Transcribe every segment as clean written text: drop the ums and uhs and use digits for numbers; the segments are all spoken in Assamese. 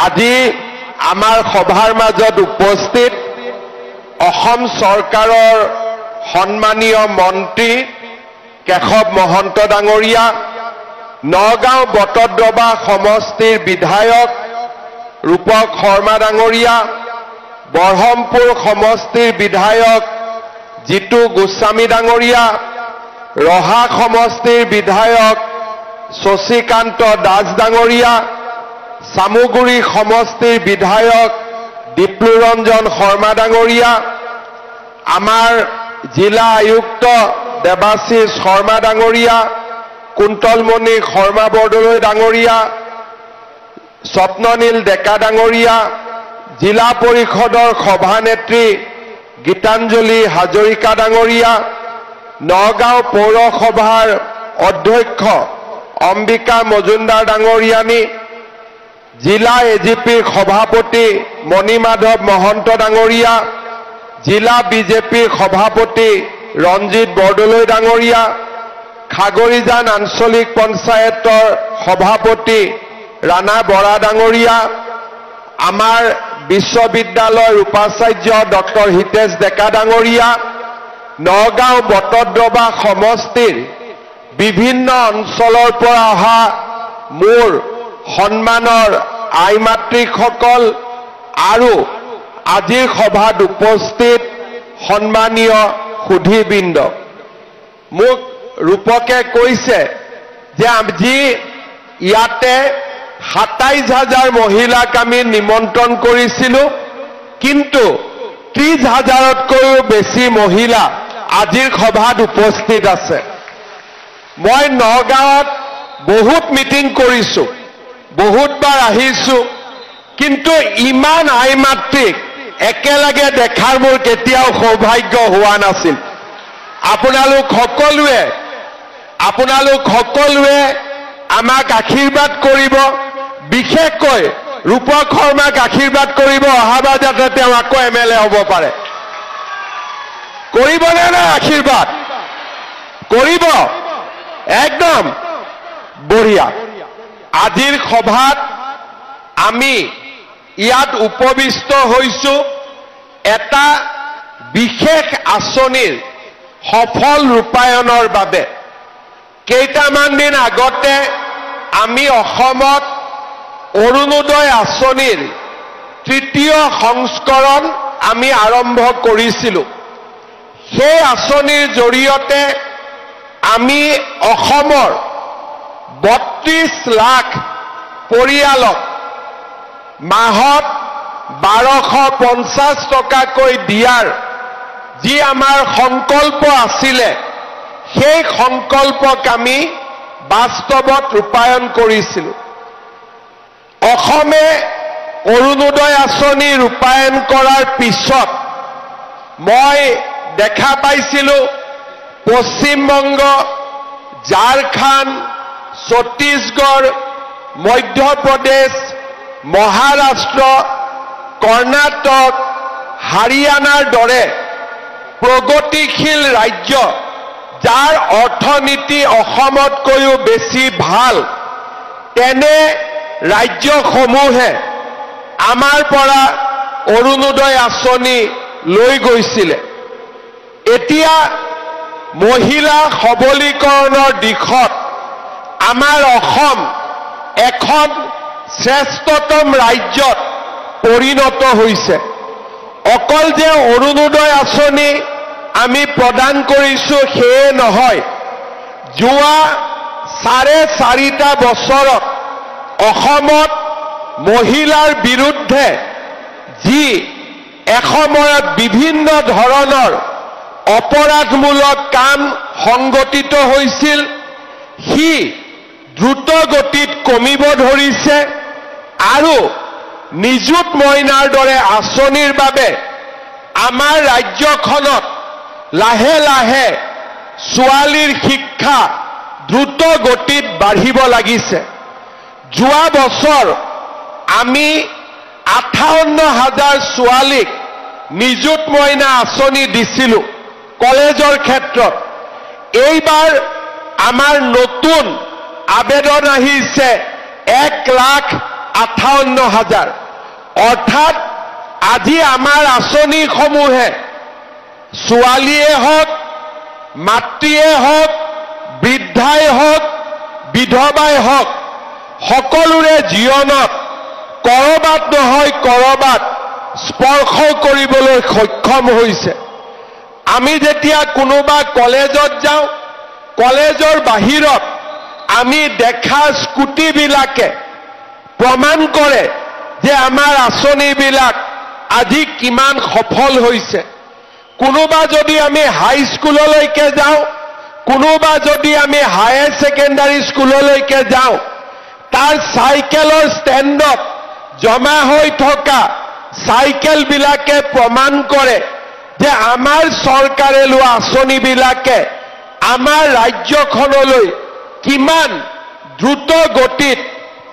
আজি আমাৰ সভাৰ মাজত উপস্থিত অসম চৰকাৰৰ সন্মানীয় মন্ত্ৰী কেশৱ মহন্ত ডাঙৰীয়া, নগাঁও বটদ্ৰৱা সমষ্টিৰ বিধায়ক ৰূপক শৰ্মা ডাঙৰীয়া, বৰহমপুৰ সমষ্টিৰ বিধায়ক জিতু গোস্বামী ডাঙৰীয়া, ৰহা সমষ্টিৰ বিধায়ক শশীকান্ত দাস ডাঙৰীয়া, চামুগুৰি সমষ্টিৰ বিধায়ক দীপ্লুৰঞ্জন শৰ্মা ডাঙৰীয়া, আমাৰ জিলা আয়ুক্ত দেৱাশীষ শৰ্মা ডাঙৰীয়া, কুন্তলমণি শৰ্মা বৰদলৈ ডাঙৰীয়া, স্বপ্ননীল ডেকা ডাঙৰীয়া, জিলা পৰিষদৰ সভানেত্ৰী গীতাঞ্জলি হাজৰিকা ডাঙৰীয়া, নগাঁও পৌৰসভাৰ অধ্যক্ষ অম্বিকা মজুমদাৰ ডাঙৰীয়ানী, জিলা এজিপিৰ সভাপতি মণিমাধৱ মহন্ত ডাঙৰীয়া, জিলা বিজেপিৰ সভাপতি ৰঞ্জিত বৰদলৈ ডাঙৰীয়া, খাগৰিজান আঞ্চলিক পঞ্চায়তৰ সভাপতি ৰাণা বৰা ডাঙৰীয়া, আমাৰ বিশ্ববিদ্যালয়ৰ উপাচাৰ্য ডক্টৰ হিতেশ ডেকা ডাঙৰীয়া, নগাঁও বটদ্ৰৱা সমষ্টিৰ বিভিন্ন অঞ্চলৰ পৰা অহা মোৰ সন্মানৰ আই মাতৃসকল আৰু আজিৰ সভাত উপস্থিত সন্মানীয় সুধীবৃন্দ, মোক ৰূপকে কৈছে যে আজি ইয়াতে ২৭,০০০ মহিলাক আমি নিমন্ত্ৰণ কৰিছিলোঁ, কিন্তু ৩০,০০০তকৈও বেছি মহিলা আজিৰ সভাত উপস্থিত আছে। মই নগাঁৱত বহুত মিটিং কৰিছোঁ, বহুতবাৰ আহিছোঁ, কিন্তু ইমান আই মাতৃক একেলগে দেখাৰ মোৰ কেতিয়াও সৌভাগ্য হোৱা নাছিল। আপোনালোক সকলোৱে আমাক আশীৰ্বাদ কৰিব, বিশেষকৈ ৰূপক শৰ্মাক আশীৰ্বাদ কৰিব, অহাবাৰ যাতে তেওঁ আকৌ MLA হ'ব পাৰে। কৰিবনে নাই আশীৰ্বাদ? কৰিব, একদম বঢ়িয়া। আজিৰ সভাত আমি ইয়াত উপবিষ্ট হৈছোঁ এটা বিশেষ আঁচনিৰ সফল ৰূপায়ণৰ বাবে। কেইটামান দিন আগতে আমি অসমত অৰুণোদয় আঁচনিৰ ৩য় সংস্কৰণ আমি আৰম্ভ কৰিছিলোঁ। সেই আঁচনিৰ জৰিয়তে আমি অসমৰ ৩২ লাখ পৰিয়ালক মাহত ১২৫০ টকাকৈ দিয়াৰ যি আমাৰ সংকল্প আছিলে, সেই সংকল্পক আমি বাস্তৱত ৰূপায়ণ কৰিছিলোঁ। অসমে অৰুণোদয় আঁচনি ৰূপায়ণ কৰাৰ পিছত মই দেখা পাইছিলোঁ পশ্চিমবংগ, ঝাৰখণ্ড, ছত্তীশগড়, মধ্যপ্ৰদেশ, মহাৰাষ্ট্ৰ, কৰ্ণাটক, হাৰিয়ানাৰ দৰে প্ৰগতিশীল ৰাজ্য, যাৰ অৰ্থনীতি অসমতকৈও বেছি ভাল, তেনে ৰাজ্যসমূহে আমাৰ পৰা অৰুণোদয় আঁচনি লৈ গৈছিলে। এতিয়া মহিলা সবলীকৰণৰ দিশত আমাৰ অসম এখন শ্ৰেষ্ঠতম ৰাজ্যত পৰিণত হৈছে। অকল যে অৰুণোদয় আঁচনি আমি প্ৰদান কৰিছোঁ সেয়ে নহয়, যোৱা ৪.৫ বছৰত অসমত মহিলাৰ বিৰুদ্ধে যি এসময়ত বিভিন্ন ধৰণৰ অপৰাধমূলক কাম সংগঠিত হৈছিল, সি দ্ৰুত গতিত কমিব ধৰিছে আৰু নিযুত মইনাৰ দৰে আঁচনিৰ বাবে আমাৰ ৰাজ্যখনত লাহে লাহে ছোৱালীৰ শিক্ষা দ্ৰুত গতিত বাঢ়িব লাগিছে। যোৱা বছৰ আমি ৫৮,০০০ ছোৱালীক নিযুত মইনা আঁচনি দিছিলোঁ কলেজৰ ক্ষেত্ৰত। এইবাৰ আমাৰ নতুন আবেদন আহিছে ১,০০,০০০ 58,000 অৰ্থাৎ আজি আমাৰ আঁচনিসমূহে ছোৱালীয়ে হওক মাতৃয়ে হওক বৃদ্ধাই হওক বিধৱাই হওক সকলোৰে জীৱনত কৰবাত নহয় কৰবাত স্পৰ্শ কৰিবলৈ সক্ষম হৈছে আমি যেতিয়া কোনোবা কলেজত যাওঁ কলেজৰ বাহিৰত আমি দেখা স্কুটিবিলাকে প্ৰমাণ কৰে যে আমাৰ আঁচনিবিলাক আজি কিমান সফল হৈছে কোনোবা যদি আমি হাই স্কুললৈকে যাওঁ কোনোবা যদি আমি হায়াৰ সেকেন্ডাৰী স্কুললৈকে যাওঁ তাৰ সাইকেলৰ ষ্টেণ্ডত জমা হৈ থকা সাইকেলবিলাকে প্ৰমাণ কৰে যে আমাৰ চৰকাৰে লোৱা আঁচনিবিলাকে আমাৰ ৰাজ্যখনলৈ কিমান দ্ৰুত গতিত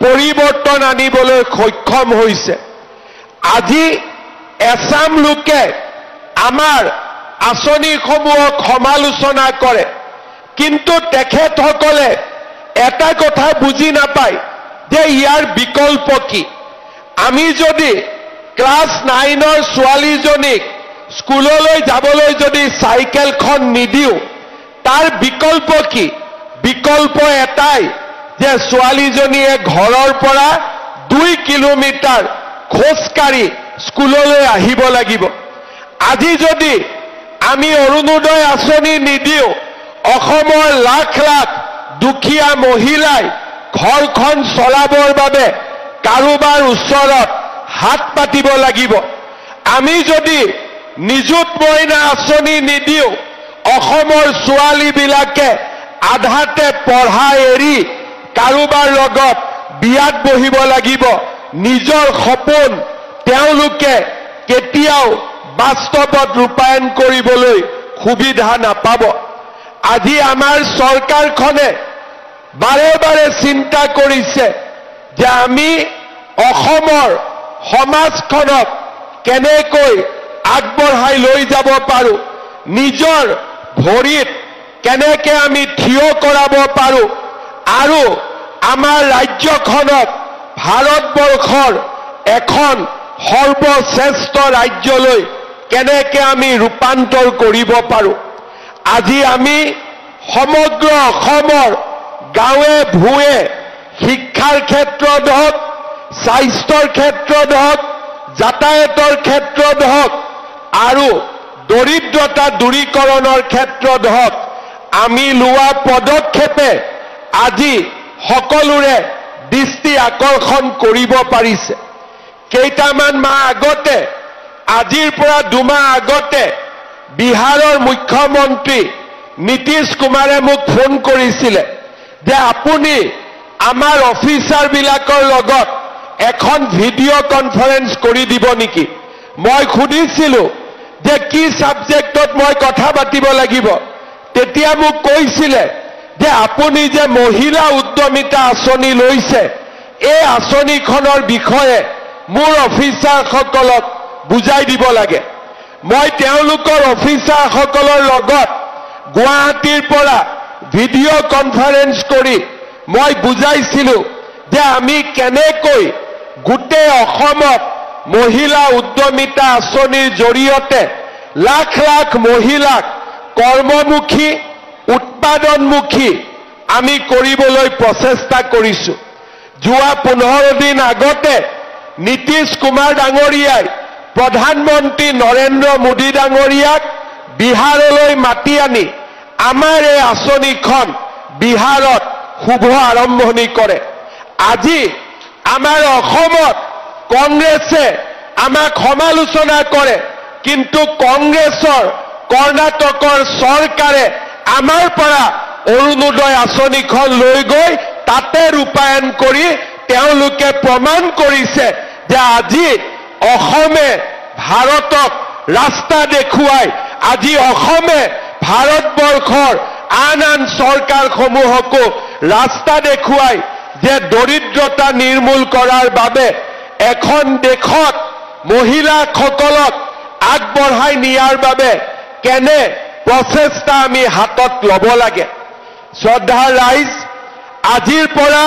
পৰিৱৰ্তন আনিবলৈ সক্ষম হৈছে আজি এছাম লোকে আমাৰ আঁচনিসমূহক সমালোচনা কৰে কিন্তু তেখেতসকলে এটা কথা বুজি নাপায় যে ইয়াৰ বিকল্প কি আমি যদি ক্লাস 9ৰ ছোৱালীজনীক স্কুললৈ যাবলৈ যদি সাইকেলখন নিদিও তাৰ বিকল্প কি বিকল্প এটাই যে ছোৱালীজনীয়ে ঘৰৰ পৰা 2 কিলোমিটাৰ খোজকাঢ়ি স্কুললৈ আহিব লাগিব আজি যদি আমি অৰুণোদয় আঁচনি নিদিও অসমৰ লাখ লাখ দুখীয়া মহিলাই ঘৰখন চলাবৰ বাবে কাৰোবাৰ ওচৰত হাত পাতিব লাগিব আমি যদি নিযুত মইনা আঁচনি নিদিও অসমৰ ছোৱালীবিলাকে আধাতে পঢ়া এৰি কাৰোবাৰ লগত বিয়াত বহিব লাগিব নিজৰ সপোন তেওঁলোকে কেতিয়াও বাস্তৱত ৰূপায়ণ কৰিবলৈ সুবিধা নাপাব আজি আমাৰ চৰকাৰখনে বাৰে বাৰে চিন্তা কৰিছে যে আমি অসমৰ সমাজখনক কেনেকৈ আগবঢ়াই লৈ যাব পাৰো নিজৰ ভৰিত কেনেকৈ আমি থিয় কৰাব পাৰো আৰু আমাৰ ৰাজ্যখনক ভাৰতবৰ্ষৰ এখন সৰ্বশ্ৰেষ্ঠ ৰাজ্যলৈ কেনেকৈ আমি ৰূপান্তৰ কৰিব পাৰো আজি আমি সমগ্ৰ অসমৰ গাঁৱে ভূঞে শিক্ষাৰ ক্ষেত্ৰত হওক স্বাস্থ্যৰ ক্ষেত্ৰত হওক যাতায়াতৰ ক্ষেত্ৰত হওক আৰু দৰিদ্ৰতা দূৰীকৰণৰ ক্ষেত্ৰত হওক আমি লোৱা পদক্ষেপে আজি সকলোৰে দৃষ্টি আকৰ্ষণ কৰিব পাৰিছে কেইটামান মাহ আগতে আজিৰ পৰা 2 মাহ আগতে বিহাৰৰ মুখ্যমন্ত্ৰী নীতিশ কুমাৰে মোক ফোন কৰিছিলে যে আপুনি আমাৰ অফিচাৰবিলাকৰ লগত এখন ভিডিঅ' কনফাৰেন্স কৰি দিব নেকি মই খুদিছিলো যে কি সাবজেক্টত মই কথা পাতিব লাগিব তেতিয়া মোক কৈছিলে যে আপুনি যে মহিলা উদ্যমিতা আঁচনি লৈছে এই আঁচনিখনৰ বিষয়ে মোৰ অফিচাৰসকলক বুজাই দিব লাগে মই তেওঁলোকৰ অফিচাৰসকলৰ লগত গুৱাহাটীৰ পৰা ভিডিঅ' কনফাৰেন্স কৰি মই বুজাইছিলো যে আমি কেনেকৈ গোটেই অসমত মহিলা উদ্যমিতা আঁচনিৰ জৰিয়তে লাখ লাখ মহিলাক কৰ্মমুখী উৎপাদনমুখী আমি কৰিবলৈ প্ৰচেষ্টা কৰিছো যোৱা 15 দিন আগতে নীতিশ কুমাৰ ডাঙৰীয়াই প্ৰধানমন্ত্ৰী নৰেন্দ্ৰ মোদী ডাঙৰীয়াক বিহাৰলৈ মাতি আনি আমাৰ এই আঁচনিখন বিহাৰত শুভ আৰম্ভণি কৰে আজি আমাৰ অসমত কংগ্ৰেছে আমাক সমালোচনা কৰে কিন্তু কংগ্ৰেছৰ কৰ্ণাটকৰ চৰকাৰে আমাৰ পৰা অৰুণোদয় আঁচনিখন লৈ গৈ তাতে ৰূপায়ণ কৰি তেওঁলোকে প্ৰমাণ কৰিছে যে আজি অসমে ভাৰতক ৰাস্তা দেখুৱাই আজি অসমে ভাৰতবৰ্ষৰ আন চৰকাৰসমূহকো ৰাস্তা দেখুৱাই যে দৰিদ্ৰতা নিৰ্মূল কৰাৰ বাবে এখন দেশত মহিলাসকলক আগবঢ়াই নিয়াৰ বাবে কেনে প্ৰচেষ্টা আমি হাতত ল'ব লাগে শ্ৰদ্ধাৰ ৰাইজ আজিৰ পৰা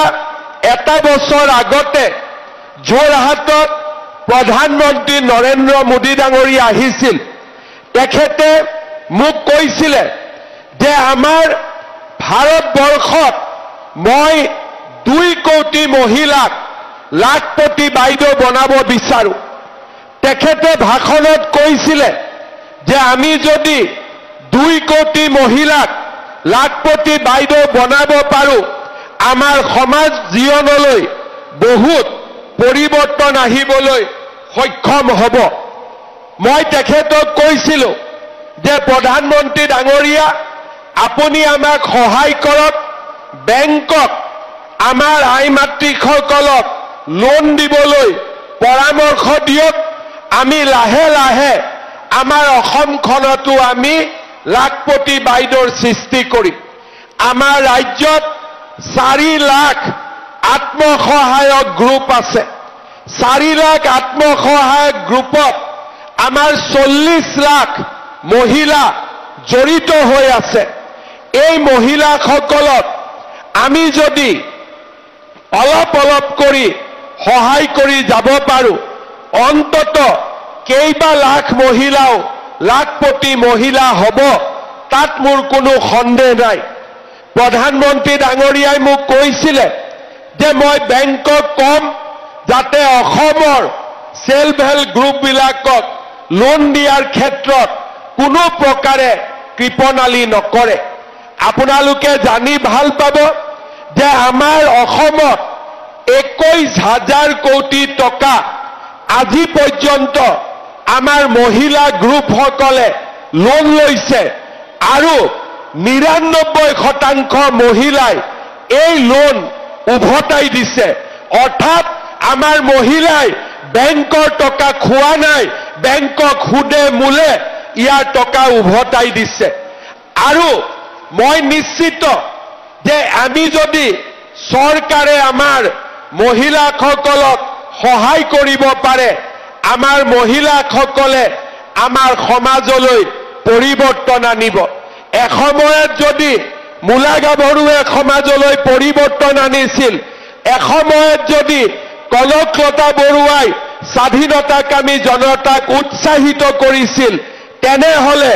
1 বছৰ আগতে যোৰহাটত প্ৰধানমন্ত্ৰী নৰেন্দ্ৰ মোদী ডাঙৰীয়া আহিছিল তেখেতে মোক কৈছিলে যে আমাৰ ভাৰতবৰ্ষত মই 2 কোটি মহিলাক লাখপতি বাইদেউ বনাব বিচাৰো তেখেতে ভাষণত কৈছিলে যে আমি যদি 2 কোটি মহিলাক লাখপতি বাইদেউ বনাব পাৰো আমাৰ সমাজ জীৱনলৈ বহুত পৰিৱৰ্তন আহিবলৈ সক্ষম হ'ব মই তেখেতক কৈছিলো যে প্ৰধানমন্ত্ৰী ডাঙৰীয়া আপুনি আমাক সহায় কৰক বেংকক আমাৰ আই মাতৃসকলক লোন দিবলৈ পৰামৰ্শ দিয়ক আমি লাহে লাহে আমাৰ অসমখনতো আমি লাখপতি বাইদেউৰ সৃষ্টি কৰিম আমাৰ ৰাজ্যত 4 লাখ আত্মসহায়ক গ্ৰুপ আছে 4 লাখ আত্মসহায়ক গ্ৰুপত আমাৰ 40 লাখ মহিলা জড়িত হৈ আছে এই মহিলাসকলক আমি যদি অলপ অলপ কৰি সহায় কৰি যাব পাৰো অন্তত কেইবা লাখ মহিলাও লাখপতি মহিলা হ'ব তাত মোৰ কোনো সন্দেহ নাই প্ৰধানমন্ত্ৰী ডাঙৰীয়াই মোক কৈছিলে যে মই বেংকক কম যাতে অসমৰ সেলফ হেল্প গ্ৰুপ বিলাকক লোন দিয়াৰ ক্ষেত্ৰত কোনো প্ৰকাৰে কৃপণালী নকৰে আপোনালোকে জানি ভাল পাব যে আমাৰ অসমত 21,000 কোটি টকা আজি পৰ্যন্ত আমাৰ মহিলা গ্ৰুপসকলে লোন লৈছে আৰু 99% মহিলাই এই লোন উভতাই দিছে অৰ্থাৎ আমাৰ মহিলাই বেংকৰ টকা খোৱা নাই বেংকক সুদে মূলে ইয়াৰ টকা উভতাই দিছে আৰু মই নিশ্চিত যে আমি যদি চৰকাৰে আমাৰ মহিলাসকলক সহায় কৰিব পাৰে আমাৰ মহিলাসকলে আমাৰ সমাজলৈ পৰিৱৰ্তন আনিব এসময়ত যদি মূলা গাভৰুৱে সমাজলৈ পৰিৱৰ্তন আনিছিল এসময়ত যদি কনকলতা বৰুৱাই স্বাধীনতাকামী জনতাক উৎসাহিত কৰিছিল তেনেহলে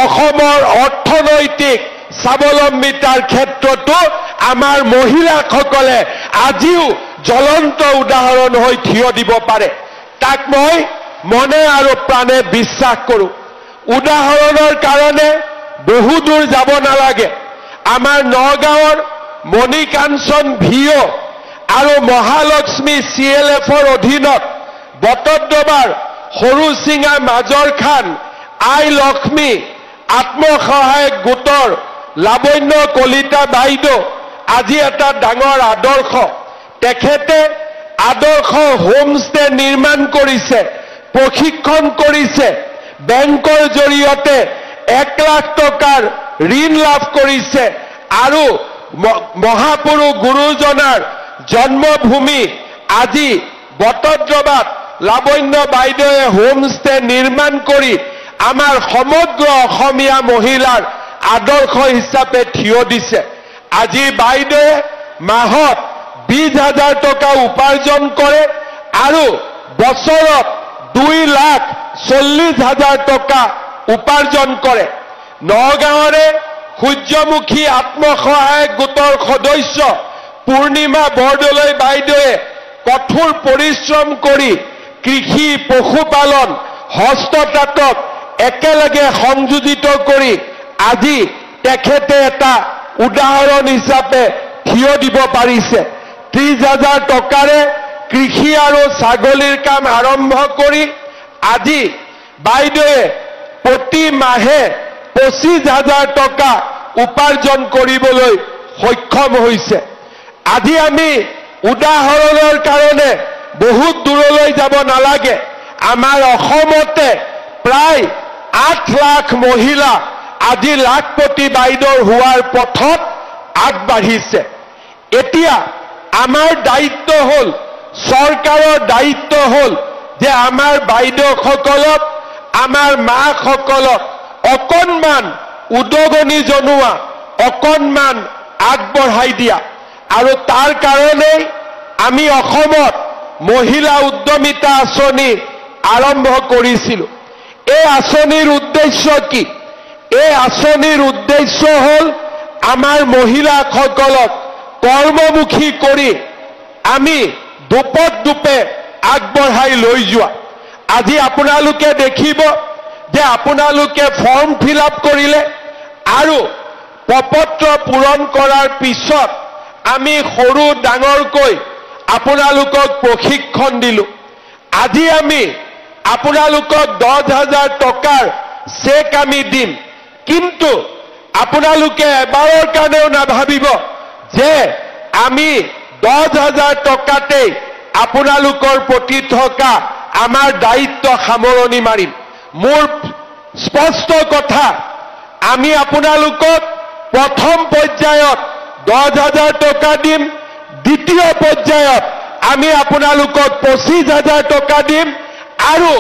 অসমৰ অৰ্থনৈতিক স্বাৱলম্বিতাৰ ক্ষেত্ৰতো আমাৰ মহিলাসকলে আজিও জ্বলন্ত উদাহৰণ হৈ থিয় দিব পাৰে তাক মই মনে আৰু প্ৰাণে বিশ্বাস কৰোঁ উদাহৰণৰ কাৰণে বহু দূৰ যাব নালাগে আমাৰ নগাঁৱৰ মণিকাঞ্চন ভিঅ আৰু মহালক্ষ্মী CLFৰ অধীনত বটদ্ৰবাৰ সৰুচিঙা মাজৰ খান আই লক্ষ্মী আত্মসহায়ক গোটৰ লাবণ্য কলিতা বাইদেউ আজি এটা ডাঙৰ আদৰ্শ তেখেতে আদৰ্শ হোমষ্টে নিৰ্মাণ কৰিছে প্ৰশিক্ষণ কৰিছে বেংকৰ জৰিয়তে 1 লাখ টকাৰ ঋণ লাভ কৰিছে আৰু মহাপুৰুষ গুৰুজনাৰ জন্মভূমি আজি বটদ্ৰবাত লাবণ্য বাইদেৱে হোমষ্টে নিৰ্মাণ কৰি আমাৰ সমগ্ৰ অসমীয়া মহিলাৰ আদৰ্শ হিচাপে থিয় দিছে আজি বাইদেৱে মাহত 20,000 টকা উপাৰ্জন কৰে আৰু বছৰত 2,40,000 টকা উপাৰ্জন কৰে নগাঁৱৰে সূৰ্যমুখী আত্মসহায়ক গোটৰ সদস্য পূৰ্ণিমা বৰদলৈ বাইদেৱে কঠোৰ পৰিশ্ৰম কৰি কৃষি পশুপালন হস্ততাঁতক একেলগে সংযোজিত কৰি আজি তেখেতে এটা উদাহৰণ হিচাপে থিয় দিব পাৰিছে 30,000 টকাৰে কৃষি আৰু ছাগলীৰ কাম আৰম্ভ কৰি আজি বাইদেৱে প্ৰতি মাহে 25,000 টকা উপাৰ্জন কৰিবলৈ সক্ষম হৈছে আজি আমি উদাহৰণৰ কাৰণে বহুত দূৰলৈ যাব নালাগে আমাৰ অসমতে প্ৰায় 8 লাখ মহিলা আজি লাখপতি বাইদেউৰ হোৱাৰ পথত আগবাঢ়িছে এতিয়া আমাৰ দায়িত্ব হল চৰকাৰৰ দায়িত্ব হল যে আমাৰ বাইদেউসকলক আমাৰ মাসকলক অকণমান উদগনি জনোৱা অকণমান আগবঢ়াই দিয়া আৰু তাৰ কাৰণে আমি অসমত মহিলা উদ্যমিতা আঁচনি আৰম্ভ কৰিছিলোঁ। এই আঁচনিৰ উদ্দেশ্য কি? এই আঁচনিৰ উদ্দেশ্য হ'ল আমাৰ মহিলাসকলক কৰ্মমুখী কৰি আমি দুপত দুপে আগবঢ়াই লৈ যোৱা। আজি আপোনালোকে দেখিব যে আপোনালোকে ফৰ্ম ফিল আপ কৰিলে আৰু প্ৰপত্ৰ পূৰণ কৰাৰ পিছত আমি সৰু ডাঙৰকৈ আপোনালোকক প্ৰশিক্ষণ দিলোঁ। আজি আমি আপোনালোকক 10,000 টকাৰ চেক আমি দিম, কিন্তু আপোনালোকে এবাৰৰ কাৰণেও নাভাবিব যে আমি 10,000 টকাতেই আপোনালোকৰ প্ৰতি থকা আমাৰ দায়িত্ব সামৰণি মাৰিম। মোৰ স্পষ্ট কথা, আমি আপোনালোকক প্ৰথম পৰ্যায়ত 10,000 টকা দিম, দ্বিতীয় পৰ্যায়ত আমি আপোনালোকক 25,000 টকা দিম আৰু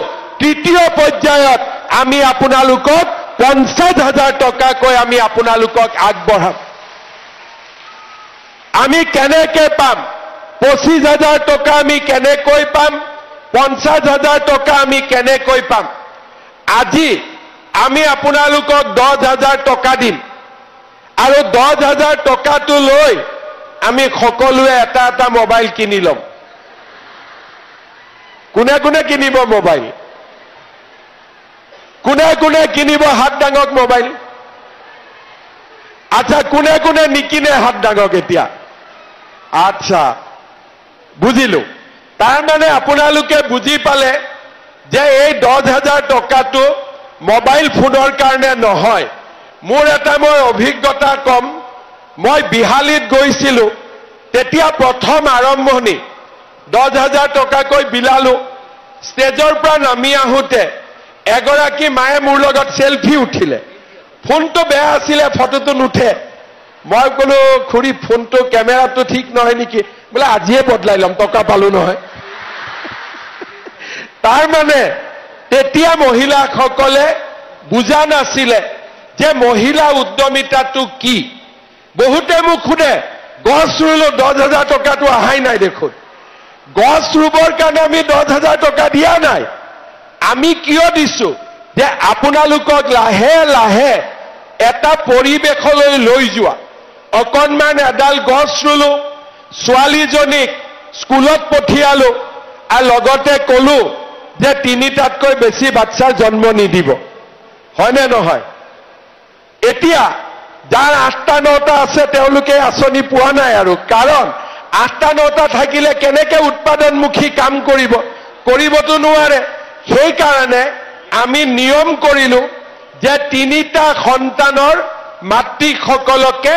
তৃতীয় পৰ্যায়ত আমি আপোনালোকক 50,000 টকাকৈ আমি আপোনালোকক আগবঢ়াম। আমি কেনেকৈ পাম? 25,000 টকা আমি কেনেকৈ পাম? 50,000 টকা আমি কেনেকৈ পাম? আজি আমি আপোনালোকক 10,000 টকা দিম আৰু 10,000 টকাটো লৈ আমি সকলোৱে এটা এটা মোবাইল কিনি ল'ম। কোনে কোনে কিনিব মোবাইল? কোনে কোনে কিনিব? হাত দাঙক মোবাইল। আচ্ছা, কোনে কোনে নিকিনে? হাত দাঙক এতিয়া। আচ্ছা, বুজিলো। তাৰমানে আপোনালোকে বুজি পালে যে এই 10,000 টকাটো মোবাইল ফোনৰ কাৰণে নহয়। মোৰ এটা মই অভিজ্ঞতা কম। মই বিহালীত গৈছিলোঁ, তেতিয়া প্ৰথম আৰম্ভণি 10,000 টকাকৈ বিলালো। ষ্টেজৰ পৰা নামি আহোঁতে এগৰাকী মায়ে মোৰ লগত চেলফি উঠিলে। ফোনটো বেয়া আছিলে, ফটোটো নুঠে। মই ক'লো, খুৰী ফোনটো কেমেৰাটো ঠিক নহয় নেকি? বোলে আজিয়ে বদলাই ল'ম, টকা পালো নহয়। তাৰমানে তেতিয়া মহিলাসকলে বুজা নাছিলে যে মহিলা উদ্যমিতাটো কি। বহুতে মোক সোধে, গছ ৰুলো 10,000 টকাটো অহাই নাই দেখোন। গছ ৰুবৰ কাৰণে আমি 10,000 টকা দিয়া নাই। আমি কিয় দিছো? যে আপোনালোকক লাহে লাহে এটা পৰিৱেশলৈ লৈ যোৱা। অকণমান এডাল গছ ৰুলো, ছোৱালীজনীক স্কুলত পঠিয়ালো আৰু লগতে ক'লো যে 3টাতকৈ বেছি বাচ্চা জন্ম নিদিব। হয়নে নহয়? এতিয়া যাৰ 8টা 9টা আছে তেওঁলোকে আঁচনি পোৱা নাই আৰু, কাৰণ 8টা 9টা থাকিলে কেনেকৈ উৎপাদনমুখী কাম কৰিব? কৰিবতো নোৱাৰে। সেইকাৰণে আমি নিয়ম কৰিলো যে 3টা সন্তানৰ মাতৃসকলকে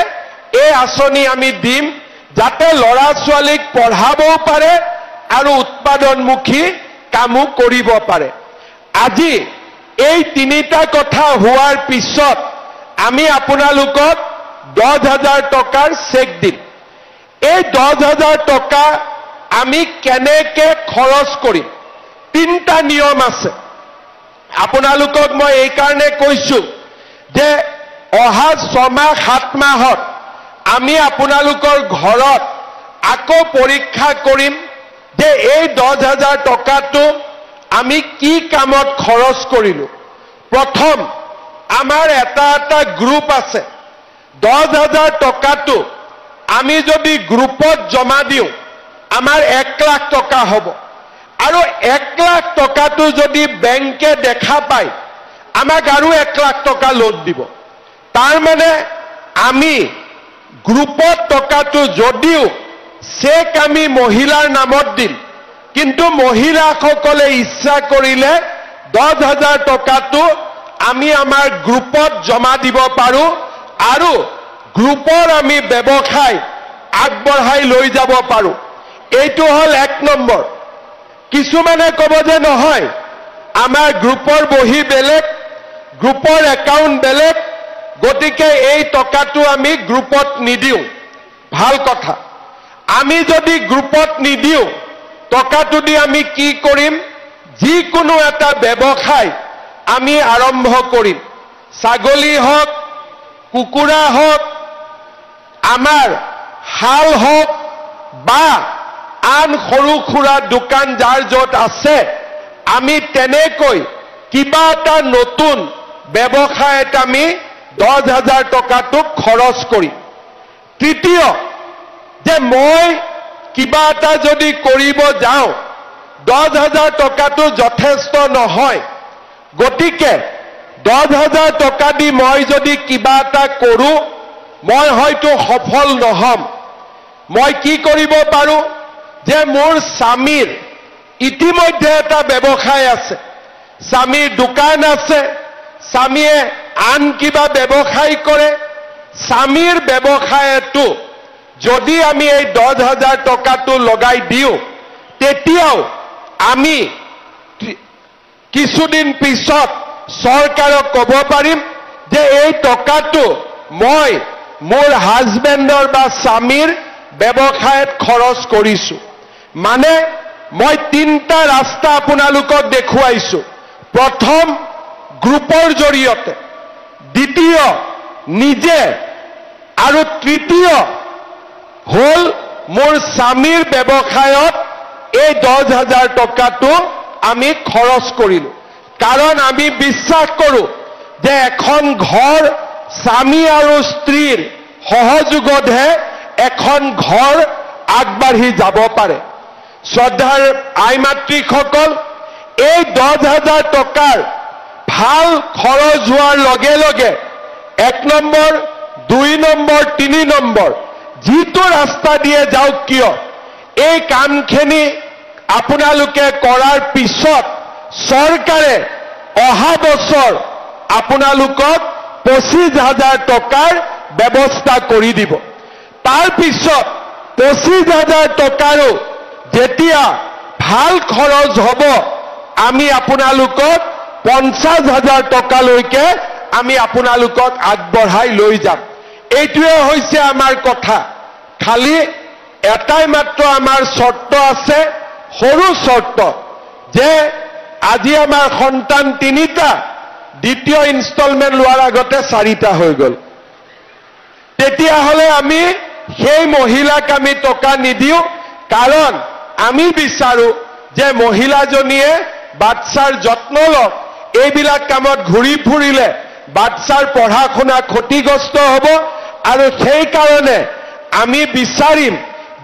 এই আঁচনি আমি দিম, যাতে ল'ৰা ছোৱালীক পঢ়াবও পাৰে আৰু উৎপাদনমুখী কামো কৰিব পাৰে। আজি এই 3টা কথা হোৱাৰ পিছত আমি আপোনালোকক 10,000 টকাৰ চেক দিম। এই 10,000 টকা আমি কেনেকৈ খৰচ কৰিম? 3টা নিয়ম আছে। আপোনালোকক মই এই কাৰণে কৈছো যে অহা 6 মাহ 7 মাহত আমি আপোনালোকৰ ঘৰত আকৌ পৰীক্ষা কৰিম যে এই 10,000 টকাটো আমি কি কামত খৰচ কৰিলো। প্ৰথম, আমাৰ এটা এটা গ্ৰুপ আছে। 10,000 টকাটো আমি যদি গ্ৰুপত জমা দিওঁ আমাৰ 1 লাখ টকা হ'ব। আৰু 1 লাখ টকাটো যদি বেংকে দেখা পায় আমাক আৰু 1 লাখ টকা লোন দিব। তাৰমানে আমি গ্ৰুপত টকাটো যদিও চেক আমি মহিলাৰ নামত দিম, কিন্তু মহিলাসকলে ইচ্ছা কৰিলে 10,000 টকাটো আমি আমাৰ গ্ৰুপত জমা দিব পাৰোঁ আৰু গ্ৰুপৰ আমি ব্যৱসায় আগবঢ়াই লৈ যাব পাৰোঁ। এইটো হ'ল 1 নম্বৰ। কিছুমানে ক'ব যে নহয়, আমাৰ গ্ৰুপৰ বহি বেলেগ, গ্ৰুপৰ একাউণ্ট বেলেগ, গতিকে এই টকাটো আমি গ্ৰুপত নিদিওঁ। ভাল কথা। আমি যদি গ্ৰুপত নিদিওঁ, টকাটো দি আমি কি কৰিম? যিকোনো এটা ব্যৱসায় আমি আৰম্ভ কৰিম। ছাগলী হওক, কুকুৰা হওক, আমাৰ হাল হওক বা আন সৰু সুৰা দোকান যাৰ য'ত আছে আমি তেনেকৈ কিবা এটা নতুন ব্যৱসায়ত আমি 10,000 টকাটো খৰচ কৰিম। তৃতীয় যে মই কিবা এটা যদি কৰিব যাওঁ 10,000 টকাটো যথেষ্ট নহয়, গতিকে 10,000 টকা দি মই যদি কিবা এটা কৰোঁ মই হয়তো সফল নহম। মই কি কৰিব পাৰোঁ যে মোৰ স্বামীৰ ইতিমধ্যে এটা ব্যৱসায় আছে, স্বামীৰ দোকান আছে, স্বামীয়ে আন কিবা ব্যৱসায় কৰে, স্বামীৰ ব্যৱসায়টো যদি আমি এই 10,000 টকাটো লগাই দিওঁ তেতিয়াও আমি কিছুদিন পিছত চৰকাৰক ক'ব পাৰিম যে এই টকাটো মই মোৰ হাজবেণ্ডৰ বা স্বামীৰ ব্যৱসায়ত খৰচ কৰিছোঁ। মানে মই 3টা ৰাস্তা আপোনালোকক দেখুৱাইছোঁ। প্ৰথম গ্ৰুপৰ জৰিয়তে, দ্বিতীয় নিজে, আৰু তৃতীয় হ'ল মোৰ স্বামীৰ ব্যৱসায়ত এই 10,000 টকাটো আমি খৰচ কৰিলোঁ। কাৰণ আমি বিশ্বাস কৰোঁ যে এখন ঘৰ স্বামী আৰু স্ত্ৰীৰ সহযোগতহে এখন ঘৰ আগবাঢ়ি যাব পাৰে। শ্ৰদ্ধাৰ আই মাতৃসকল, এই 10,000 টকাৰ ভাল খৰচ হোৱাৰ লগে লগে 1 নম্বৰ, 2 নম্বৰ, 3 নম্বৰ যিটো ৰাস্তা দিয়ে যাওক কিয় এই কামখিনি আপোনালোকে কৰাৰ পিছত চৰকাৰে অহা বছৰ আপোনালোকক 25,000 টকাৰ ব্যৱস্থা কৰি দিব। তাৰ পিছত 25,000 টকাৰো যেতিয়া ভাল খৰচ হ'ব আমি আপোনালোকক 50,000 টকালৈকে আমি আপোনালোকক আগবঢ়াই লৈ যাম। এইটোৱে হৈছে আমাৰ কথা। খালি এটাই মাত্ৰ আমাৰ চৰ্ত আছে, সৰু চৰ্ত, যে আজি আমাৰ সন্তান 3টা, দ্বিতীয় ইনষ্টলমেণ্ট লোৱাৰ আগতে 4টা হৈ গ'ল। তেতিয়াহ'লে আমি সেই মহিলাক আমি টকা নিদিওঁ, কাৰণ আমি বিচাৰোঁ যে মহিলাজনীয়ে বাচ্চাৰ যত্ন লওক। এইবিলাক কামত ঘূৰি ফুৰিলে বাচ্চাৰ পঢ়া শুনা ক্ষতিগ্ৰস্ত হ'ব, আৰু সেইকাৰণে আমি বিচাৰিম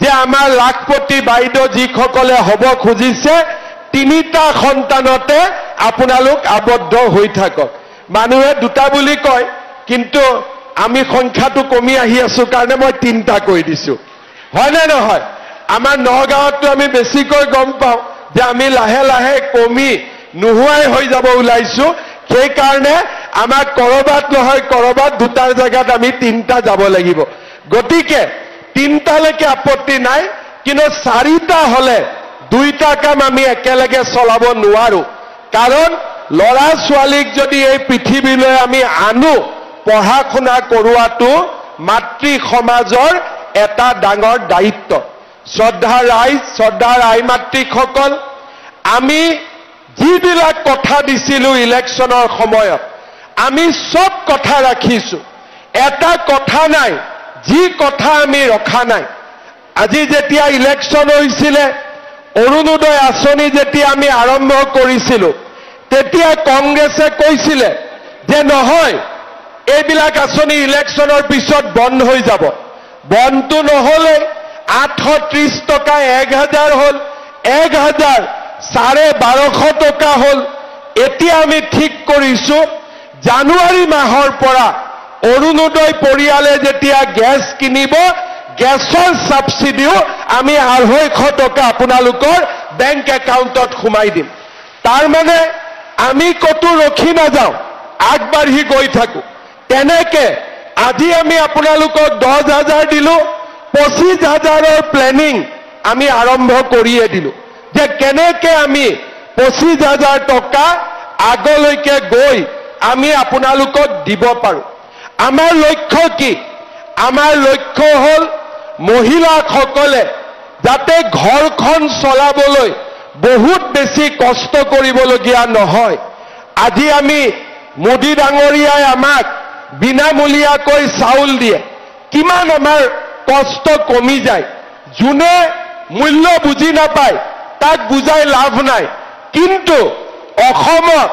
যে আমাৰ লাখপতি বাইদেউ যিসকলে হ'ব খুজিছে 3টা সন্তানতে আপোনালোক আবদ্ধ হৈ থাকক। মানুহে 2টা বুলি কয়, কিন্তু আমি সংখ্যাটো কমি আহি আছো কাৰণে মই 3টা কৈ দিছোঁ, হয়নে নহয়? আমাৰ নগাঁৱততো আমি বেছিকৈ গম পাওঁ যে আমি লাহে লাহে কমি নোহোৱাই হৈ যাব ওলাইছোঁ। সেইকাৰণে আমাৰ কৰবাত নহয় কৰবাত 2টাৰ জেগাত আমি 3টা যাব লাগিব। গতিকে 3টালৈকে আপত্তি নাই, কিন্তু 4টা হ'লে 2টা কাম আমি একেলগে চলাব নোৱাৰো। কাৰণ ল'ৰা ছোৱালীক যদি এই পৃথিৱীলৈ আমি আনো, পঢ়া শুনা কৰোৱাটো মাতৃ সমাজৰ এটা ডাঙৰ দায়িত্ব। শ্ৰদ্ধাৰ ৰাইজ, শ্ৰদ্ধাৰ আই মাতৃসকল, আমি যিবিলাক কথা দিছিলোঁ ইলেকশ্যনৰ সময়ত আমি সব কথা ৰাখিছোঁ। এটা কথা নাই যি কথা আমি ৰখা নাই। আজি যেতিয়া ইলেকশ্যন হৈছিলে, অৰুণোদয় আঁচনি যেতিয়া আমি আৰম্ভ কৰিছিলোঁ, তেতিয়া কংগ্ৰেছে কৈছিলে যে নহয়, এইবিলাক আঁচনি ইলেকশ্যনৰ পিছত বন্ধ হৈ যাব। বন্ধটো নহ'লে 830 টকা 1,000 হ'ল, 1,000 1250 টকা হ'ল। এতিয়া আমি ঠিক কৰিছোঁ জানুৱাৰী মাহৰ পৰা অৰুণোদয় পৰিয়ালে যেতিয়া গেছ কিনিব, গেছৰ সাবসিডিও আমি 250 টকা আপোনালোকৰ বেংক একাউণ্টত সোমাই দিম। তাৰ মানে আমি কতো ৰখি নাযাওঁ, আগবাঢ়ি গৈ থাকোঁ। তেনেকে আজি আমি আপোনালোকক 10,000 দিলোঁ, 25,000ৰ প্লেনিং আমি আৰম্ভ কৰিয়ে দিলোঁ যে কেনেকে আমি 25,000 টকা আগলৈকে গৈ আমি আপোনালোকক দিব পাৰোঁ। আমাৰ লক্ষ্য কি? আমাৰ লক্ষ্য হ'ল মহিলাসকলে যাতে ঘৰখন চলাবলৈ বহুত বেছি কষ্ট কৰিবলগীয়া নহয়। আজি আমি মোদী ডাঙৰীয়াই আমাক বিনামূলীয়াকৈ চাউল দিয়ে, কিমান আমাৰ কষ্ট কমি যায়। যোনে মূল্য বুজি নাপায় তাক বুজাই লাভ নাই কিন্তু অসমত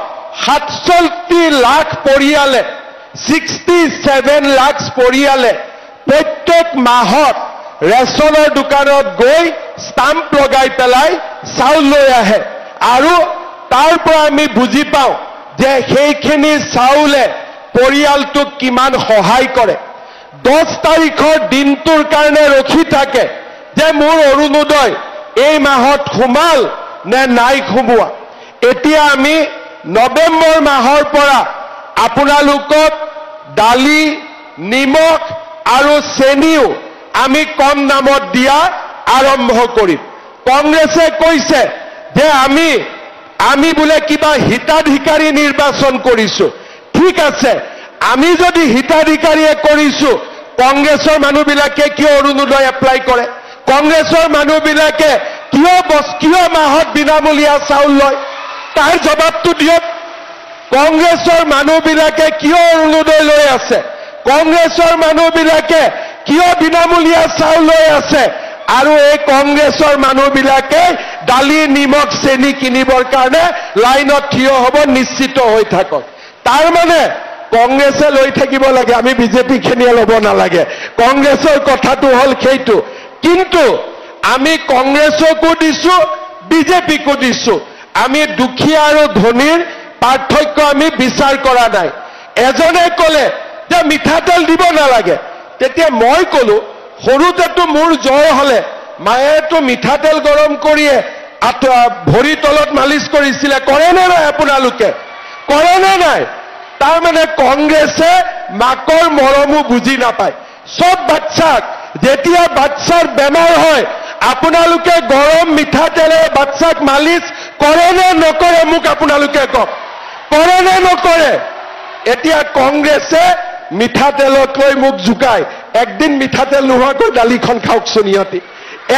67 লাখ পৰিয়ালে 67 লাখ পৰিয়ালে প্ৰত্যেক মাহত ৰেচনৰ দোকানত গৈ ষ্টাম্প লগাই পেলাই চাউল লৈ আহে আৰু তাৰ পৰা আমি বুজি পাওঁ যে সেইখিনি চাউলে পৰিয়ালটোক কিমান সহায় কৰে 10 তাৰিখৰ দিনটোৰ কাৰণে ৰখি থাকে যে মোৰ অৰুণোদয় এই মাহত সোমাল নে নাই সোমোৱা এতিয়া আমি নৱেম্বৰ মাহৰ পৰা আপোনালোকক দালি নিমখ আৰু চেনিও আমি কম দামত দিয়া আৰম্ভ কৰিম কংগ্ৰেছে কৈছে যে আমি বোলে কিবা হিতাধিকাৰী নিৰ্বাচন কৰিছো ঠিক আছে আমি যদি হিতাধিকাৰীয়ে কৰিছো কংগ্ৰেছৰ মানুহবিলাকে কিয় অৰুণোদয় এপ্লাই কৰে কংগ্ৰেছৰ মানুহবিলাকে কিয় মাহত বিনামূলীয়া চাউল লয় তাৰ জবাবটো দিয়ক কংগ্ৰেছৰ মানুহবিলাকে কিয় অৰুণোদয় লৈ আছে কংগ্ৰেছৰ মানুহবিলাকে কিয় বিনামূলীয়া চাউল লৈ আছে আৰু এই কংগ্ৰেছৰ মানুহবিলাকে দালি নিমখ চেনি কিনিবৰ কাৰণে লাইনত থিয় হ'ব নিশ্চিত হৈ থাকক তাৰ মানে কংগ্ৰেছে লৈ থাকিব লাগে আমি বিজেপি খিনিয়ে ল'ব নালাগে কংগ্ৰেছৰ কথাটো হ'ল সেইটো কিন্তু আমি কংগ্ৰেছকো দিছো বিজেপিকো দিছো আমি দুখীয়া আৰু ধনীৰ পাৰ্থক্য আমি বিচাৰ কৰা নাই এজনে ক'লে যে মিঠাতেল দিব নালাগে তেতিয়া মই ক'লো সৰুতেতো মোৰ জ্বৰ হ'লে মায়েতো মিঠাতেল গৰম কৰিয়ে ভৰি তলত মালিচ কৰিছিলে কৰে নে নাই আপোনালোকে কৰে নে নাই তাৰ মানে কংগ্ৰেছে মাকৰ মৰমো বুজি নাপায় সব বাচ্চাক যেতিয়া বাচ্চাৰ বেমাৰ হয় আপোনালোকে গৰম মিঠাতেলে বাচ্চাক মালিচ কৰে নে নকৰে মোক আপোনালোকে কওক কৰে নে নকৰে এতিয়া কংগ্ৰেছে মিঠাতেলক লৈ মোক জুকায় একদিন মিঠাতেল নোহোৱাকৈ দালিখন খাওকচোন ইহঁতি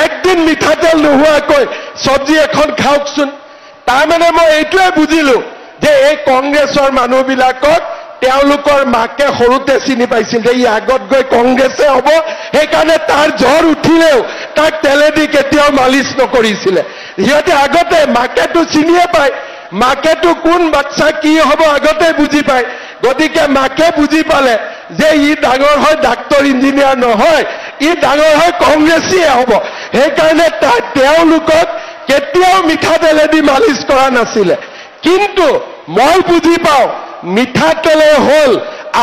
একদিন মিঠাতেল নোহোৱাকৈ চব্জি এখন খাওকচোন তাৰ মানে মই এইটোৱে বুজিলো যে এই কংগ্ৰেছৰ মানুহবিলাকক তেওঁলোকৰ মাকে সৰুতে চিনি পাইছিল যে ই আগত গৈ কংগ্ৰেছে হ'ব সেইকাৰণে তাৰ জ্বৰ উঠিলেও তাক তেলেদি কেতিয়াও মালিচ নকৰিছিলে সিহঁতে আগতে মাকেতো চিনিয়ে পায় মাকেতো কোন বাচ্চা কি হ'ব আগতে বুজি পায় গতিকে মাকে বুজি পালে যে ই ডাঙৰ হয় ডাক্তৰ ইঞ্জিনিয়াৰ নহয় ই ডাঙৰ হয় কংগ্ৰেছীয়ে হ'ব সেইকাৰণে তেওঁলোকক কেতিয়াও মিঠাতেলেদি মালিচ কৰা নাছিলে কিন্তু মই বুজি পাওঁ মিঠাতেলে হ'ল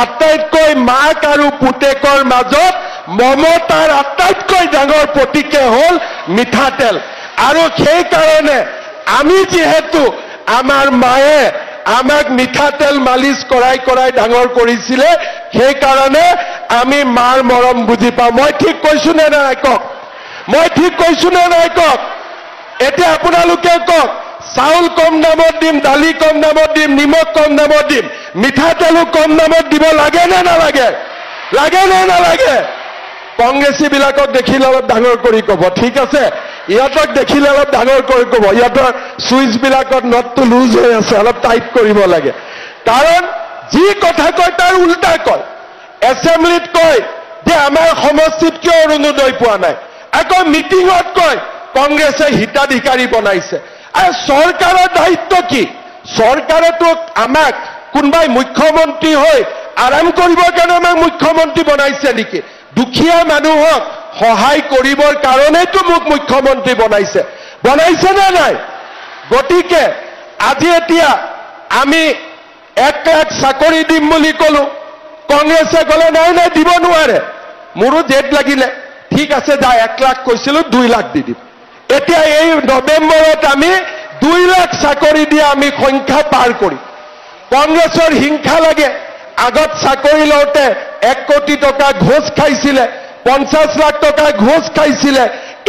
আটাইতকৈ মাক আৰু পুতেকৰ মাজত মমতাৰ আটাইতকৈ ডাঙৰ প্ৰতীকে হ'ল মিঠাতেল আৰু সেইকাৰণে আমি যিহেতু আমাৰ মায়ে আমাক মিঠাতেল মালিচ কৰাই ডাঙৰ কৰিছিলে সেইকাৰণে আমি মাৰ মৰম বুজি পাওঁ মই ঠিক কৈছো নে নাই কওক মই ঠিক কৈছো নে নাই কওক এতিয়া আপোনালোকে কওক চাউল কম দামত দিম দালি কম দামত দিম নিমখ কম দামত দিম মিঠাতেলো কম দামত দিব লাগে নে নালাগে লাগে নে নালাগে কংগ্ৰেছীবিলাকক দেখিলে অলপ ডাঙৰ কৰি ক'ব ঠিক আছে ইহঁতক দেখিলে অলপ ডাঙৰ কৰি ক'ব ইহঁতৰ চুইচবিলাকত নটটো লুজ হৈ আছে অলপ টাইট কৰিব লাগে কাৰণ যি কথা কয় তাৰ উল্টা কয় এছেম্বলিত কয় যে আমাৰ সমষ্টিত কিয় অৰুণোদয় পোৱা নাই আকৌ মিটিঙত কয় কংগ্ৰেছে হিতাধিকাৰী বনাইছে আৰু চৰকাৰৰ দায়িত্ব কি চৰকাৰেতো আমাক কোনোবাই মুখ্যমন্ত্ৰী হৈ আৰাম কৰিবৰ কাৰণে আমাক মুখ্যমন্ত্ৰী বনাইছে নেকি দুখীয়া মানুহক সহায় কৰিবৰ কাৰণেতো মোক মুখ্যমন্ত্ৰী বনাইছে নে নাই গতিকে আজি এতিয়া আমি 1 লাখ চাকৰি দিম বুলি ক'লো কংগ্ৰেছে ক'লে নাই দিব নোৱাৰে মোৰো জেদ লাগিলে ঠিক আছে যা 1 লাখ কৈছিলো 2 লাখ দি দিম এতিয়া এই নৱেম্বৰত আমি 2 লাখ চাকৰি দিয়া আমি সংখ্যা পাৰ কৰিম কংগ্ৰেছৰ হিংসা লাগে আগত চাকৰি লওঁতে 1 কোটি টকা ঘোষ খাইছিলে 50 লাখ টকা ঘোষ খাইছিলে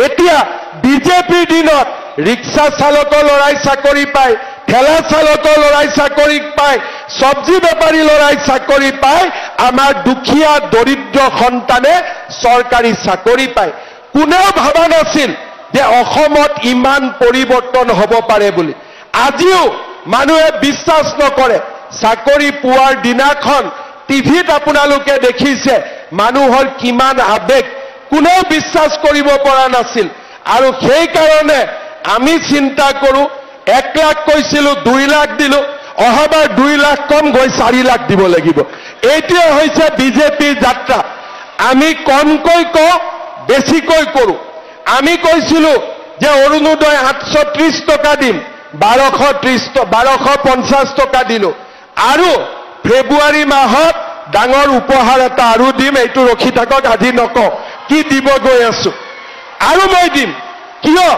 এতিয়া বিজেপিৰ দিনত ৰিক্সা চালকৰ লৰাই চাকৰি পায় ঠেলা চালকৰ লৰাই চাকৰি পায় চব্জি বেপাৰী লৰাই চাকৰি পায় আমাৰ দুখীয়া দৰিদ্ৰ সন্তানে চৰকাৰী চাকৰি পায় কোনেও ভাবা নাছিল যে অসমত ইমান পৰিৱৰ্তন হ'ব পাৰে বুলি আজিও মানুহে বিশ্বাস নকৰে চাকৰি পোৱাৰ দিনাখন টিভিত আপোনালোকে দেখিছে মানুহৰ কিমান আবেগ কোনেও বিশ্বাস কৰিব পৰা নাছিল আৰু সেই কাৰণে আমি চিন্তা কৰোঁ 1 লাখ কৈছিলোঁ 2 লাখ দিলোঁ অহাবাৰ 2 লাখ কম গৈ 4 লাখ দিব লাগিব এইটোৱে হৈছে বিজেপিৰ যাত্ৰা আমি কমকৈ কওঁ বেছিকৈ কৰোঁ আমি কৈছিলোঁ যে অৰুণোদয় 830 টকা দিম 1250 টকা দিলোঁ আৰু ফেব্ৰুৱাৰী মাহত ডাঙৰ উপহাৰ এটা আৰু দিম এইটো ৰখি থাকক আজি নকওঁ কি দিব গৈ আছো আৰু মই দিম কিয়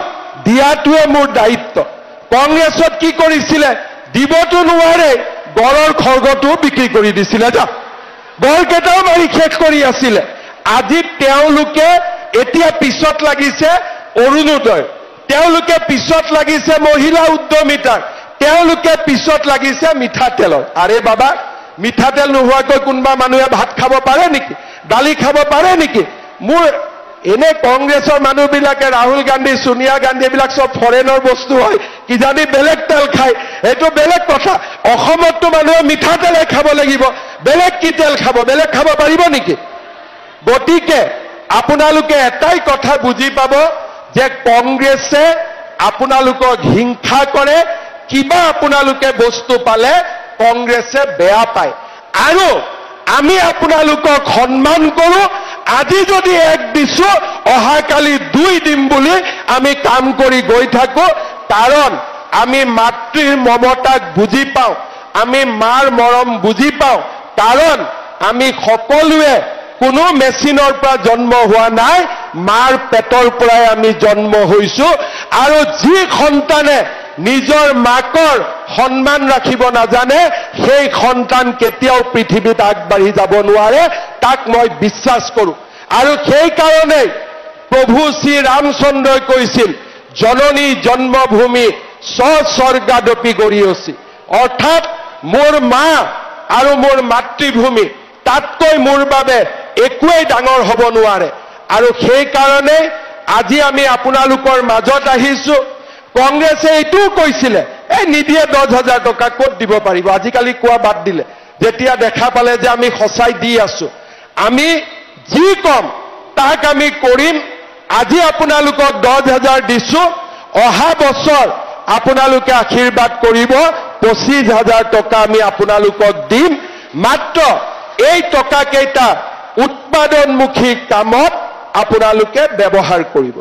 দিয়াটোৱে মোৰ দায়িত্ব কংগ্ৰেছত কি কৰিছিলে দিবতো নোৱাৰে গড়ৰ খৰ্গটো বিক্ৰী কৰি দিছিলে যা গড়কেইটাও মাৰি শেষ কৰি আছিলে আজি তেওঁলোকে এতিয়া পিছত লাগিছে অৰুণোদয় তেওঁলোকে পিছত লাগিছে মহিলা উদ্যমিতাৰ তেওঁলোকে পিছত লাগিছে মিঠাতেলৰ আৰে বাবা মিঠাতেল নোহোৱাকৈ কোনবা মানুহে ভাত খাব পাৰে নেকি দালি খাব পাৰে নেকি মোৰ এনে কংগ্ৰেছৰ মানুহবিলাকে ৰাহুল গান্ধী সোনিয়া গান্ধী বিলাক সব ফৰেনৰ বস্তু হয় কি জানি বেলেগ তেল খায় এইটো বেলেগ কথা অসমততো মানুহে মিঠাতেলে খাব লাগিব বেলেগ কি তেল খাব বেলেগ খাব পাৰিব নেকি গতিকে আপোনালোকে এটাই কথা বুজি পাব যে কংগ্ৰেছে আপোনালোকক হিংসা কৰে কিবা আপোনালোকে বস্তু পালে কংগ্ৰেছে বেয়া পায় আৰু আমি আপোনালোকক সন্মান কৰোঁ আজি যদি 1 দিছো অহাকালি 2 দিম বুলি আমি কাম কৰি গৈ থাকোঁ কাৰণ আমি মাতৃৰ মমতাক বুজি পাওঁ আমি মাৰ মৰম বুজি পাওঁ কাৰণ আমি সকলোৱে কোনো মেচিনৰ পৰা জন্ম হোৱা নাই মাৰ পেটৰ পৰাই আমি জন্ম হৈছো আৰু যি সন্তানে নিজৰ মাকৰ সন্মান ৰাখিব নাজানে সেই সন্তান কেতিয়াও পৃথিৱীত আগবাঢ়ি যাব নোৱাৰে তাক মই বিশ্বাস কৰোঁ আৰু সেই কাৰণে প্ৰভু শ্ৰী ৰামচন্দ্ৰই কৈছিল জননী জন্মভূমি স্বৰ্গাদপি গৰীয়সী অৰ্থাৎ মোৰ মা আৰু মোৰ মাতৃভূমি তাতকৈ মোৰ বাবে একোৱেই ডাঙৰ হ'ব নোৱাৰে আৰু সেই কাৰণে আজি আমি আপোনালোকৰ মাজত আহিছোঁ কংগ্ৰেছে এইটোও কৈছিলে এই নিদিয়ে 10,000 টকা ক'ত দিব পাৰিব আজিকালি কোৱা বাদ দিলে যেতিয়া দেখা পালে যে আমি সঁচাই দি আছো আমি যি কম তাক আমি কৰিম আজি আপোনালোকক 10,000 দিছো অহা বছৰ আপোনালোকে আশীৰ্বাদ কৰিব 25,000 টকা আমি আপোনালোকক দিম মাত্ৰ এই টকা কেইটা উৎপাদনমুখী কামত আপোনালোকে ব্যৱহাৰ কৰিব